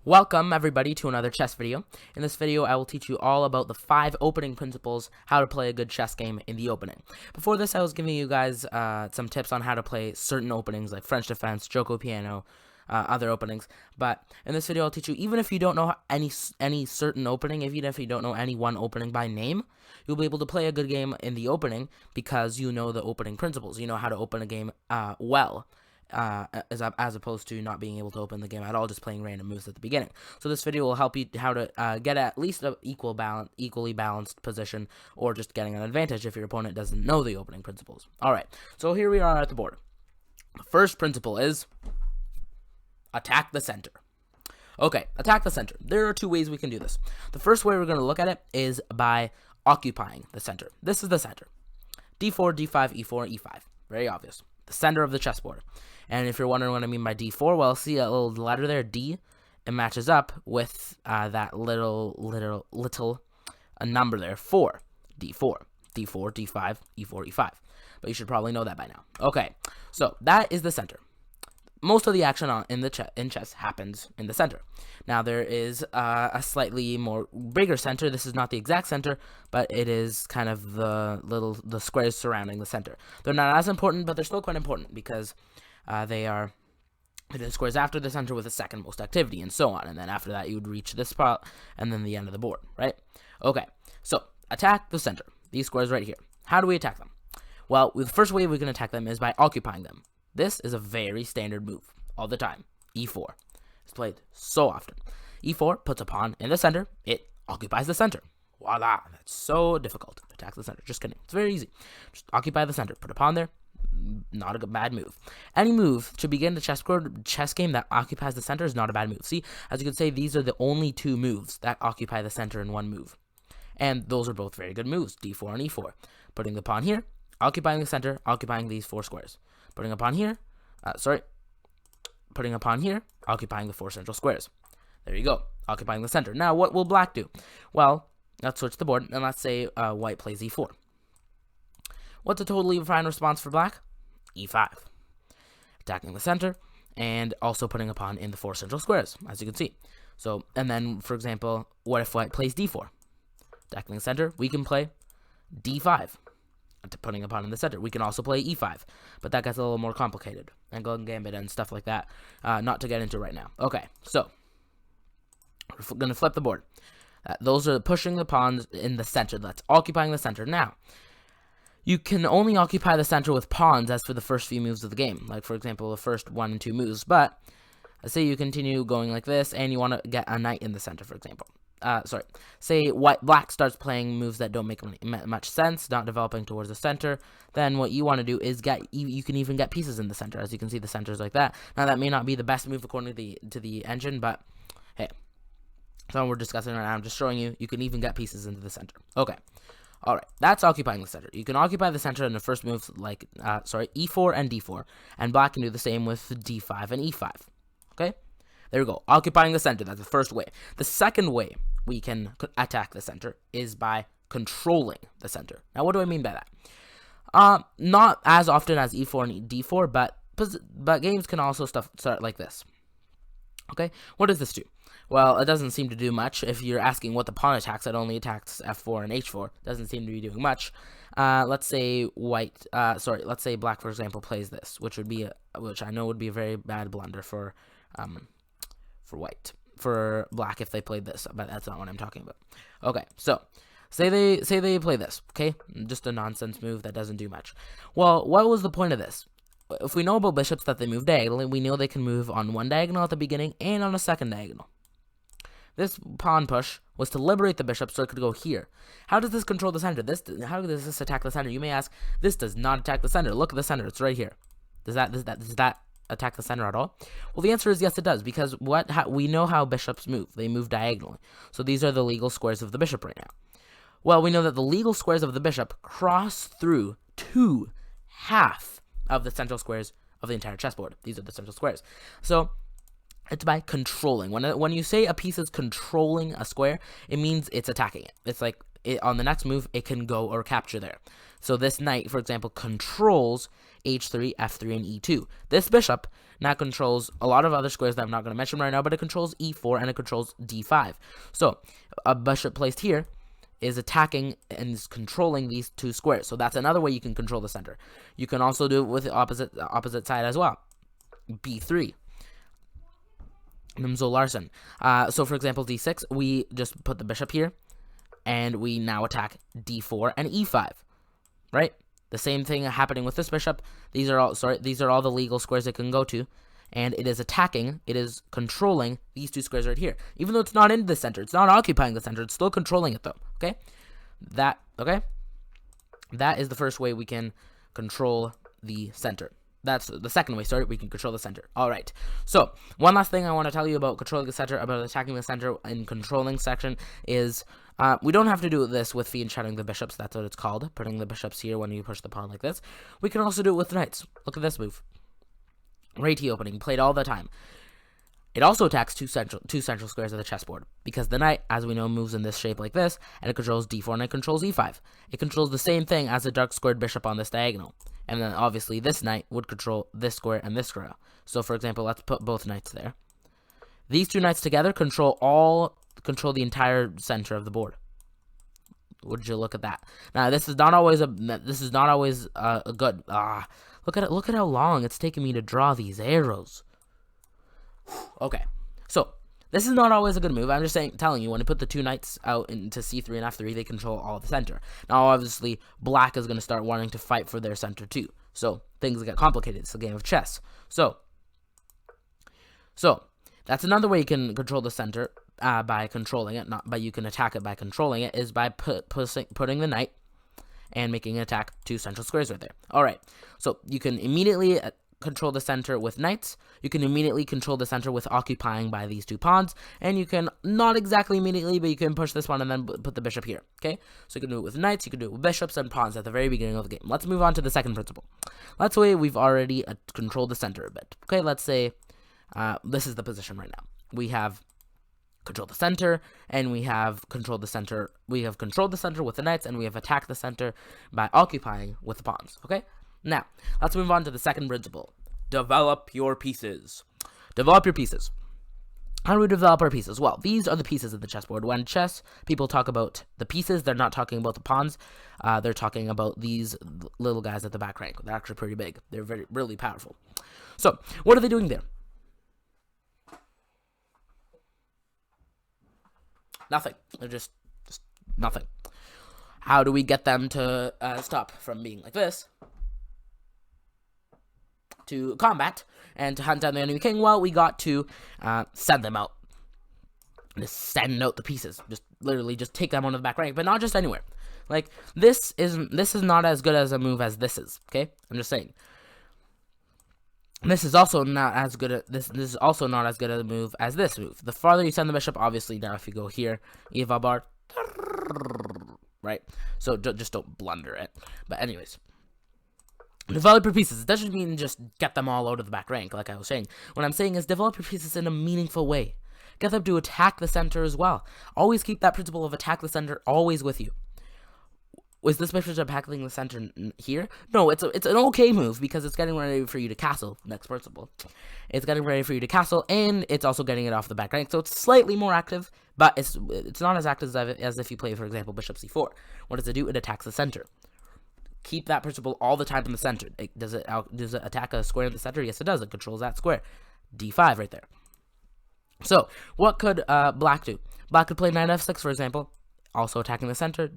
Welcome everybody to another chess video. In this video I will teach you all about the 5 opening principles, how to play a good chess game in the opening. Before this I was giving you guys some tips on how to play certain openings like French defense, Joko piano, other openings, but in this video I'll teach you, even if you don't know any certain opening, even if you don't know any one opening by name, you'll be able to play a good game in the opening because you know the opening principles. You know how to open a game well. As opposed to not being able to open the game at all, just playing random moves at the beginning. So this video will help you how to get at least an equally balanced position, or just getting an advantage if your opponent doesn't know the opening principles. Alright, so here we are at the board. The first principle is attack the center. Okay, attack the center. There are 2 ways we can do this. The first way we're going to look at it is by occupying the center. This is the center. d4, d5, e4, e5. Very obvious. The center of the chessboard. And if you're wondering what I mean by d4, well, see a little letter there, D. It matches up with that little number there, 4, d4, d4, d5, e4, e5. But you should probably know that by now. Okay, so that is the center. Most of the action in chess happens in the center. Now there is a slightly bigger center. This is not the exact center, but it is kind of the squares surrounding the center. They're not as important, but they're still quite important because they are the squares after the center with the second most activity, and so on. And then after that, you would reach this spot, and then the end of the board, right? Okay, so attack the center. These squares right here. How do we attack them? Well, the first way we can attack them is by occupying them. This is a very standard move all the time. E4. It's played so often. E4 puts a pawn in the center. It occupies the center. Voila. That's so difficult to attack the center. Just kidding. It's very easy. Just occupy the center. Put a pawn there. Not a bad move. Any move to begin the chess game that occupies the center is not a bad move. See, as you can say, these are the only 2 moves that occupy the center in one move. And those are both very good moves, d4 and e4. Putting the pawn here, occupying the center, occupying these 4 squares. Putting a pawn here, putting a pawn here, occupying the 4 central squares. There you go, occupying the center. Now, what will black do? Well, let's switch the board, and let's say white plays e4. What's a totally fine response for black? e5. Attacking the center, and also putting a pawn in the 4 central squares, as you can see. So, and then, for example, what if white plays d4? Attacking the center, we can play d5. Putting a pawn in the center. We can also play e5, but that gets a little more complicated. And golden gambit and stuff like that, not to get into right now. Okay, so we're going to flip the board. Those are pushing the pawns in the center. That's occupying the center. Now, you can only occupy the center with pawns as for the first few moves of the game. Like, for example, the first 1 and 2 moves. But, let's say you continue going like this, and you want to get a knight in the center, for example. Say black starts playing moves that don't make much sense, not developing towards the center, then what you want to do is you can even get pieces in the center. As you can see, the center is like that. Now, that may not be the best move according to the engine, but hey, so we're discussing right now. I'm just showing you can even get pieces into the center. Okay, all right, that's occupying the center. You can occupy the center in the first moves like e4 and d4, and black can do the same with d5 and e5. Okay. There we go. Occupying the center. That's the first way. The second way we can attack the center is by controlling the center. Now, what do I mean by that? Not as often as e4 and d4, but games can also start like this. Okay? What does this do? Well, it doesn't seem to do much. If you're asking what the pawn attacks, it only attacks f4 and h4. It doesn't seem to be doing much. Let's say let's say black, for example, plays this, which I know would be a very bad blunder for black if they played this, but that's not what I'm talking about. Okay, so say they play this, okay? Just a nonsense move that doesn't do much. Well, what was the point of this? If we know about bishops that they move diagonally, we know they can move on one diagonal at the beginning and on a second diagonal. This pawn push was to liberate the bishop so it could go here. How does this control the center? How does this attack the center? You may ask, this does not attack the center. Look at the center, it's right here. Does that attack the center at all? Well, the answer is yes, it does, because we know how bishops move. They move diagonally. So these are the legal squares of the bishop right now. Well, we know that the legal squares of the bishop cross through 2/2 of the central squares of the entire chessboard. These are the central squares. So it's by controlling. When you say a piece is controlling a square, it means it's attacking it. It's like on the next move, it can go or capture there. So this knight, for example, controls h3, f3, and e2. This bishop now controls a lot of other squares that I'm not going to mention right now, but it controls e4 and it controls d5. So a bishop placed here is attacking and is controlling these two squares. So that's another way you can control the center. You can also do it with the opposite side as well. b3. Nimzo Larsen. So for example, d6, we just put the bishop here, and we now attack d4 and e5, right? The same thing happening with this bishop. These are all the legal squares it can go to, and it is attacking, it is controlling these two squares right here. Even though it's not in the center, it's not occupying the center, it's still controlling it though, okay? That is the first way we can control the center. That's the second way, we can control the center. Alright, so one last thing I want to tell you about controlling the center, about attacking the center in controlling section is, we don't have to do this with fianchetting the bishops, that's what it's called, putting the bishops here when you push the pawn like this. We can also do it with knights. Look at this move. Rati opening, played all the time. It also attacks two central squares of the chessboard, because the knight, as we know, moves in this shape like this, and it controls d4 and it controls e5. It controls the same thing as a dark squared bishop on this diagonal. And then obviously this knight would control this square and this square. So for example, let's put both knights there. These two knights together control the entire center of the board. Would you look at that? Now this is not always a good. Look at how long it's taking me to draw these arrows. Okay, so this is not always a good move. I'm just telling you, when you put the two knights out into c3 and f3, they control all the center. Now, obviously, black is going to start wanting to fight for their center too. So things get complicated. It's a game of chess. So that's another way you can control the center by controlling it. You can attack it by controlling it, is by putting the knight and making an attack two central squares right there. All right, so you can immediately control the center with knights. You can immediately control the center with occupying by these two pawns, and you can not exactly immediately, but you can push this one and then put the bishop here. Okay, so you can do it with knights, you can do it with bishops and pawns at the very beginning of the game. Let's move on to the second principle. Let's say we've already controlled the center a bit. Okay, let's say this is the position right now. We have controlled the center, and we have controlled the center. We have controlled the center with the knights, and we have attacked the center by occupying with the pawns. Okay. Now, let's move on to the second principle. Develop your pieces. Develop your pieces. How do we develop our pieces? Well, these are the pieces of the chessboard. When chess people talk about the pieces, they're not talking about the pawns. They're talking about these little guys at the back rank. They're actually pretty big. They're really powerful. So, what are they doing there? Nothing. They're just nothing. How do we get them to stop from being like this? To combat and to hunt down the enemy king? Well, we got to send them out. Just send out the pieces. Just literally just take them onto the back rank, but not just anywhere. Like this is not as good as a move as this is. Okay, I'm just saying. This is also not as good. This is also not as good a move as this move. The farther you send the bishop, obviously now if you go here, Eva bar, right? So just don't blunder it. But anyways. Develop your pieces. It doesn't mean just get them all out of the back rank, like I was saying. What I'm saying is develop your pieces in a meaningful way. Get them to attack the center as well. Always keep that principle of attack the center always with you. Was this bishop attacking the center here? No, it's an okay move because it's getting ready for you to castle. Next principle. It's getting ready for you to castle, and it's also getting it off the back rank. So it's slightly more active, but it's not as active as if you play, for example, bishop c4. What does it do? It attacks the center. Keep that principle all the time in the center. Does it attack a square in the center? Yes, it does. It controls that square. d5 right there. So, what could black do? Black could play knight f6, for example, also attacking the center.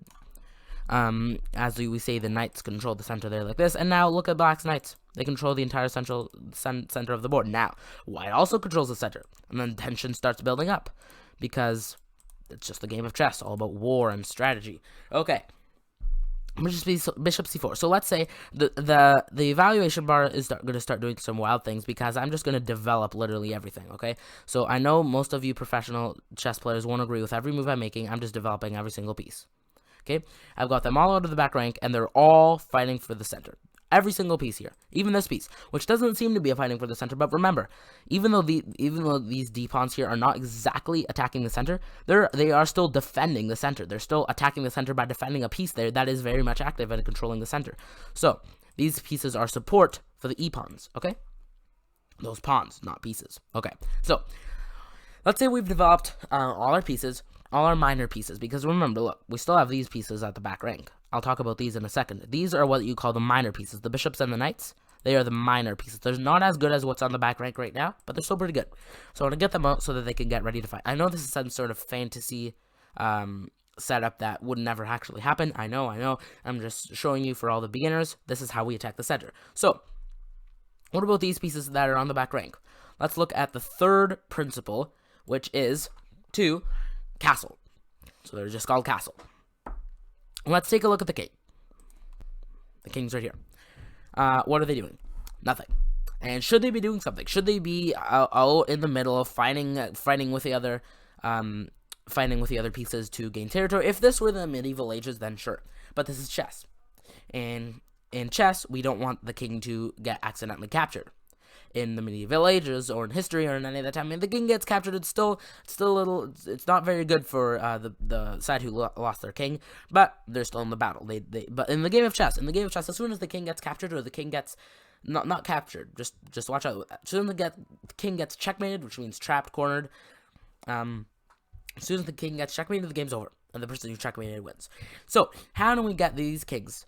As we say, the knights control the center there like this. And now look at black's knights. They control the entire center of the board. Now, white also controls the center. And then tension starts building up because it's just a game of chess, all about war and strategy. Okay. Bishop c4. So let's say the evaluation bar is going to start doing some wild things because I'm just going to develop literally everything, okay? So I know most of you professional chess players won't agree with every move I'm making. I'm just developing every single piece, okay? I've got them all out of the back rank, and they're all fighting for the center. Every single piece here, even this piece, which doesn't seem to be fighting for the center. But remember, even though these D pawns here are not exactly attacking the center, they are still defending the center. They're still attacking the center by defending a piece there that is very much active and controlling the center. So these pieces are support for the E pawns. Okay, those pawns, not pieces. Okay, so let's say we've developed all our pieces, all our minor pieces, because remember, look, we still have these pieces at the back rank. I'll talk about these in a second. These are what you call the minor pieces. The bishops and the knights, they are the minor pieces. They're not as good as what's on the back rank right now, but they're still pretty good. So I want to get them out so that they can get ready to fight. I know this is some sort of fantasy setup that would never actually happen. I know. I'm just showing you for all the beginners. This is how we attack the center. So what about these pieces that are on the back rank? Let's look at the third principle, which is to castle. So they're just called castle. Let's take a look at the king. The king's right here. What are they doing? Nothing. And should they be doing something? Should they be out in the middle of fighting with the other pieces to gain territory? If this were the medieval ages, then sure. But this is chess, and in chess, we don't want the king to get accidentally captured. In the medieval ages, or in history, or in any of that time, the king gets captured. It's still a little. It's not very good for the side who lost their king, but they're still in the battle. But in the game of chess, as soon as the king gets captured, or the king gets not captured, just watch out. As soon as the king gets checkmated, which means trapped, cornered. As soon as the king gets checkmated, the game's over, and the person who checkmated wins. So how do we get these kings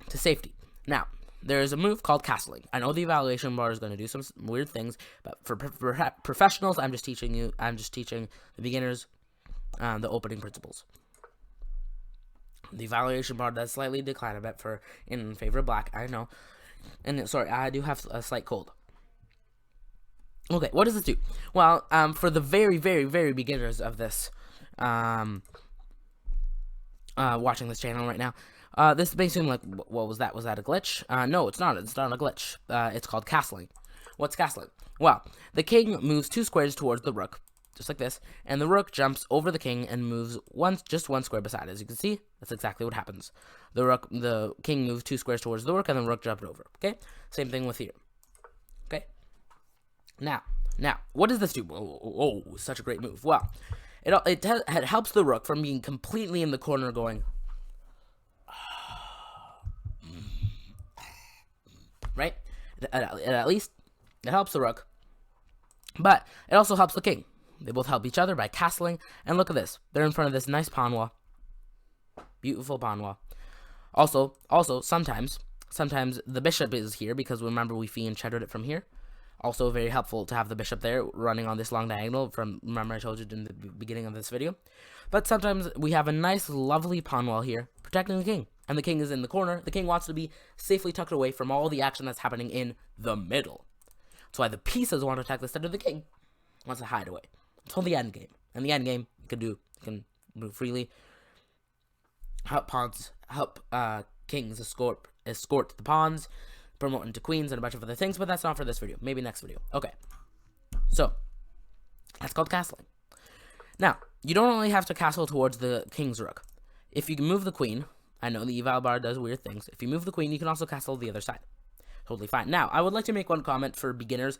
to safety? Now, there is a move called castling. I know the evaluation bar is going to do some weird things, but for professionals, I'm just teaching the beginners the opening principles. The evaluation bar does slightly decline a bit in favor of black. I know, and sorry, I do have a slight cold. Okay, what does this do? Well, for the very, very, very beginners of this, watching this channel right now. This may seem like, what was that? Was that a glitch? No, it's not. It's not a glitch. It's called castling. What's castling? Well, the king moves 2 squares towards the rook, just like this, and the rook jumps over the king and moves just one square beside it. As you can see, that's exactly what happens. The king moves 2 squares towards the rook, and the rook jumped over. Okay, same thing with here. Okay. Now, what does this do? Oh, such a great move. Well, it helps the rook from being completely in the corner going. Right? At least it helps the rook, but it also helps the king. They both help each other by castling. And look at this. They're in front of this nice pawn wall. Beautiful pawn wall. Also, sometimes the bishop is here because remember we fee and cheddared it from here. Also very helpful to have the bishop there running on this long diagonal remember I told you in the beginning of this video. But sometimes we have a nice lovely pawn wall here protecting the king. And the king is in the corner. The king wants to be safely tucked away from all the action that's happening in the middle. That's why the pieces want to attack the center. The king wants to hide away until the end game. And the end game, you can move freely. Help kings escort the pawns, promote into queens, and a bunch of other things. But that's not for this video. Maybe next video. Okay. So that's called castling. Now you don't only have to castle towards the king's rook. If you can move the queen. I know the eval bar does weird things. If you move the queen, you can also castle the other side. Totally fine. Now, I would like to make one comment for beginners.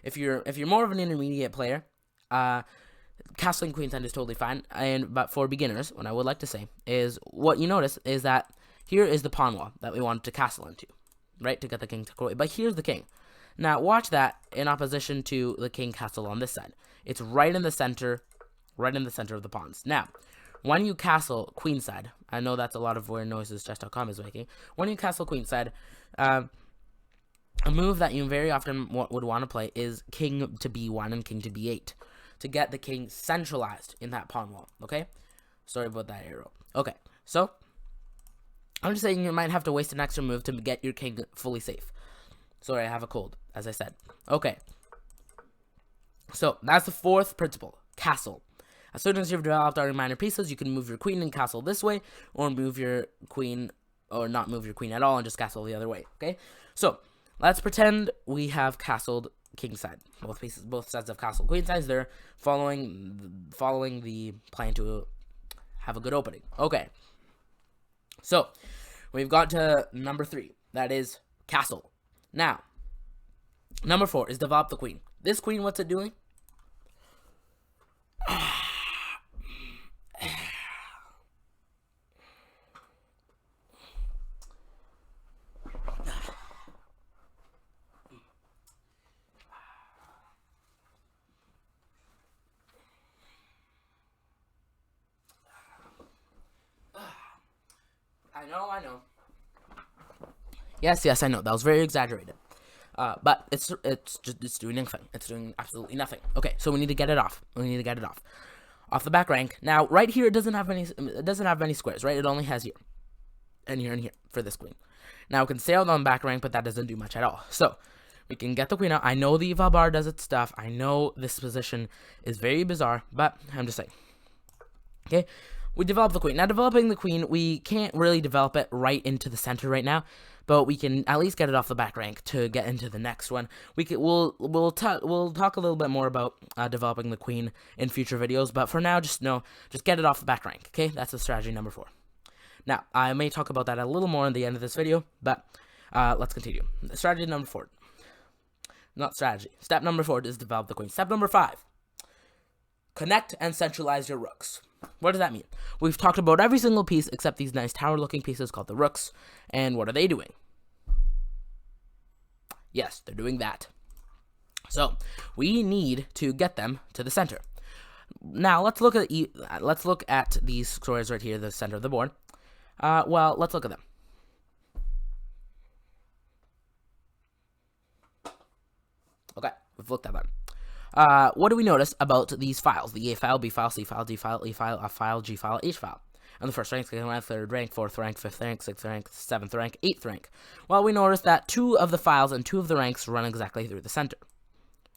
If you're more of an intermediate player, castling queenside is totally fine. But for beginners, what I would like to say is what you notice is that here is the pawn wall that we wanted to castle into, right, to get the king to go away. But here's the king. Now, watch that in opposition to the king castle on this side. It's right in the center of the pawns. Now, when you castle queenside, I know that's a lot of weird noises chess.com is making. When you castle queenside, a move that you very often would want to play is king to b1 and king to b8 to get the king centralized in that pawn wall. Okay, sorry about that arrow. Okay, so I'm just saying you might have to waste an extra move to get your king fully safe. Sorry, I have a cold, as I said. Okay, so that's the 4th principle, castle. As soon as you've developed all your minor pieces, you can move your queen and castle this way, or move your queen, or not move your queen at all and just castle the other way, okay? So, let's pretend we have castled kingside. Both sides of castle queenside, they're following the plan to have a good opening. Okay. So, We've got to number 3. That is castle. Now, number 4 is develop the queen. This queen, what's it doing? I know. Yes, I know. That was very exaggerated. But it's doing nothing. It's doing absolutely nothing. Okay, so we need to get it off. Off the back rank. Now, right here, it doesn't have any squares, right? It only has here, and here, and here for this queen. Now, we can stay out on back rank, but that doesn't do much at all. So, we can get the queen out. I know the eval bar does its stuff. I know this position is very bizarre, but I'm just saying. Okay. We develop the queen. Now, developing the queen, we can't really develop it right into the center right now, but we can at least get it off the back rank to get into the next one. We'll talk a little bit more about developing the queen in future videos, but for now, just get it off the back rank. Okay, that's the strategy number 4. Now, I may talk about that a little more in the end of this video, but let's continue. Strategy number 4. Not strategy. Step number 4 is develop the queen. Step number 5. Connect and centralize your rooks. What does that mean? We've talked about every single piece except these nice tower-looking pieces called the rooks. And what are they doing? Yes, they're doing that. So, we need to get them to the center. Now, let's look at these squares right here, the center of the board. Well, let's look at them. Okay, we've looked at them. What do we notice about these files? The A file, B file, C file, D file, E file, F file, G file, H file. And the first rank, second rank, third rank, fourth rank, fifth rank, sixth rank, seventh rank, eighth rank. Well, we notice that 2 of the files and 2 of the ranks run exactly through the center.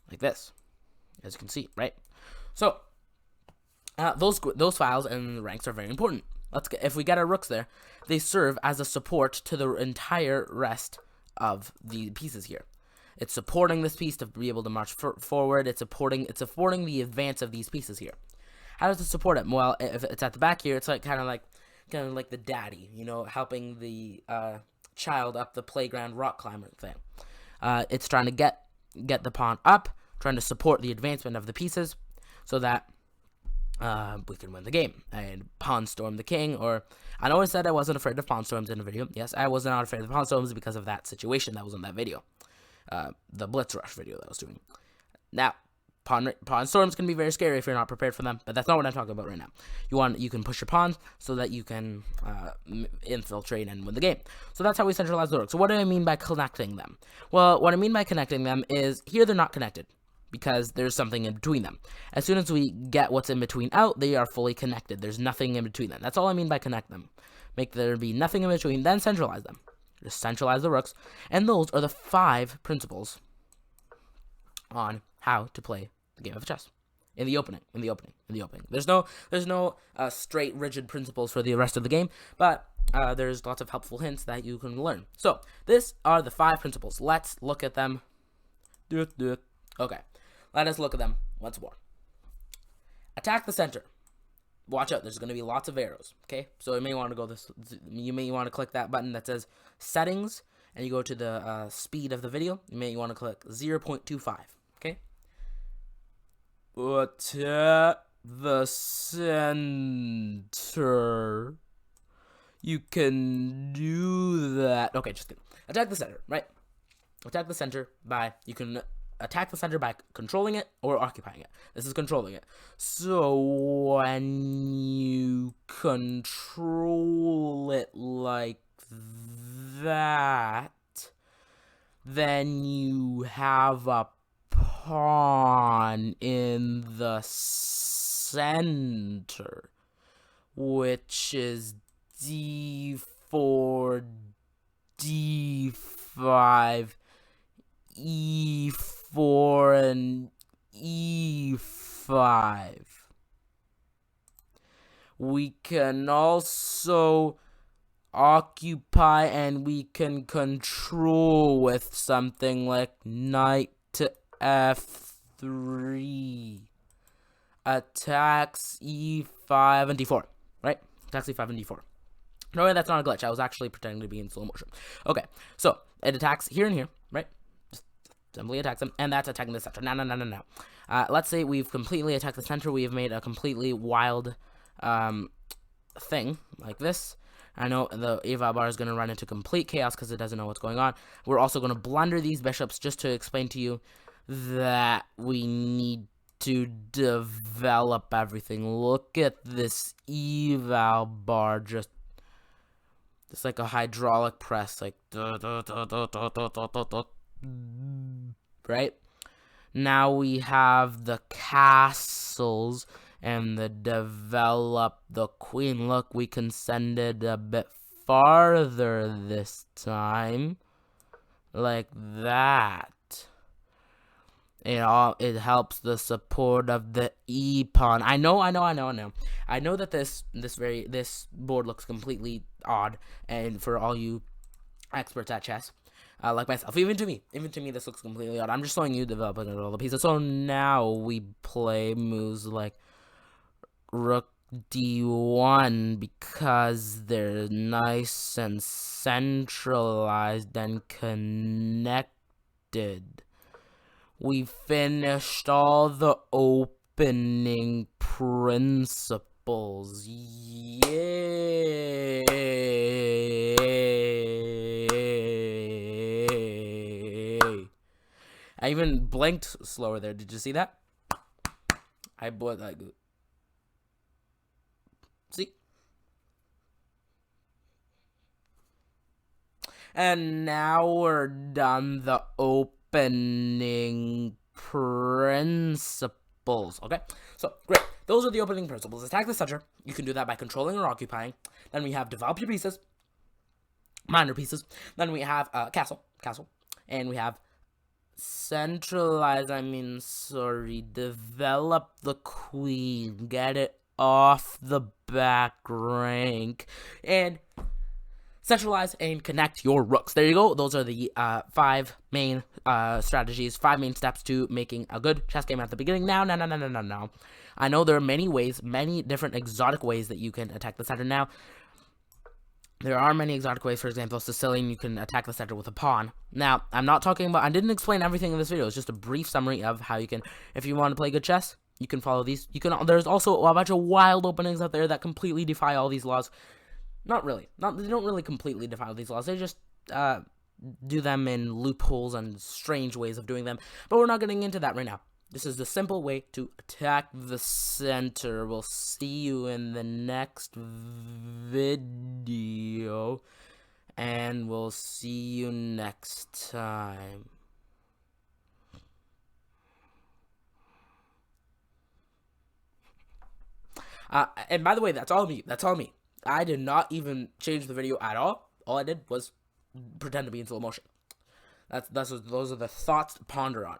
Like this. As you can see, right? So, those files and ranks are very important. If we get our rooks there, they serve as a support to the entire rest of the pieces here. It's supporting this piece to be able to march forward. It's supporting the advance of these pieces here. How does it support it? Well, if it's at the back here, it's like kind of like the daddy, helping the child up the playground rock climber thing. It's trying to get the pawn up, trying to support the advancement of the pieces, so that we can win the game and pawn storm the king. Or I know I said I wasn't afraid of pawn storms in the video. Yes, I was not afraid of pawn storms because of that situation that was in that video. The Blitz Rush video that I was doing. Now, pawn storms can be very scary if you're not prepared for them, but that's not what I'm talking about right now. You can push your pawns so that you can infiltrate and win the game. So that's how we centralize the rooks. So what do I mean by connecting them? Well, what I mean by connecting them is here they're not connected because there's something in between them. As soon as we get what's in between out, they are fully connected. There's nothing in between them. That's all I mean by connect them. Make there be nothing in between, then centralize them. Just centralize the rooks, and those are the 5 principles on how to play the game of chess in the opening. There's no straight rigid principles for the rest of the game, but there's lots of helpful hints that you can learn. So these are the 5 principles. Let's look at them. Okay, let us look at them once more. Attack the center. Watch out, there's going to be lots of arrows, okay? So you may want to click that button that says settings, and you go to the speed of the video. You may want to click 0.25, okay? Attack the center. You can do that. Okay, just kidding. Attack the center, right? Attack the center you can attack the center by controlling it or occupying it. This is controlling it. So when you control it like that, then you have a pawn in the center, which is d4, d5, e4, and e5. We can also occupy and we can control with something like knight to f3. Attacks e5 and d4, right? Attacks e5 and d4. No, that's not a glitch. I was actually pretending to be in slow motion. Okay, so it attacks here and here, right? Just simply attacks them, and that's attacking the center. No. Let's say we've completely attacked the center. We have made a completely wild thing like this. I know the eval bar is going to run into complete chaos because it doesn't know what's going on. We're also going to blunder these bishops just to explain to you that we need to develop everything. Look at this eval bar, just like a hydraulic press, like right? Now we have the castles and the develop the queen. Look, we can send it a bit farther this time, like that. It helps the support of the e pawn. I know. I know that this board looks completely odd, and for all you experts at chess, like myself, even to me, this looks completely odd. I'm just showing you developing all the pieces. So now we play moves like Rook D1 because they're nice and centralized and connected. We finished all the opening principles. Yay! I even blinked slower there. Did you see that? I blinked like... See? And now we're done the opening principles. Okay, so great. Those are the opening principles. Attack the center. You can do that by controlling or occupying. Then we have develop your pieces, minor pieces. Then we have castle, and we have centralize. Develop the queen, get it off the back rank, and centralize and connect your rooks. There you go. Those are the 5 main strategies, 5 main steps to making a good chess game at the beginning. Now. I know there are many ways, many different exotic ways that you can attack the center. Now, there are many exotic ways. For example, Sicilian, you can attack the center with a pawn. Now, I'm not talking about, I didn't explain everything in this video. It's just a brief summary of how you can, if you want to play good chess, you can follow these. There's also a bunch of wild openings out there that completely defy all these laws. Not really. They don't really completely defy these laws. They just do them in loopholes and strange ways of doing them. But we're not getting into that right now. This is the simple way to attack the center. We'll see you in the next video. And we'll see you next time. And by the way, that's all me. I did not even change the video at all. All I did was pretend to be in slow motion. Those are the thoughts to ponder on.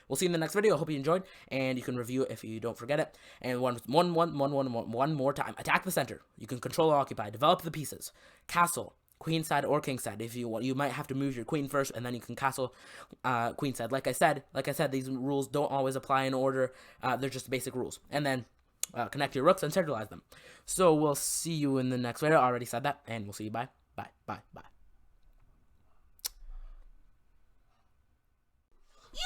We'll see you in the next video. I hope you enjoyed, and you can review it if you don't forget it. And one more time. Attack the center. You can control or occupy. Develop the pieces. Castle, queen side or king side. If you want, you might have to move your queen first, and then you can castle queen side. Like I said, these rules don't always apply in order. They're just basic rules. And then connect your rooks and centralize them. So we'll see you in the next video. I already said that, and we'll see you. Bye. You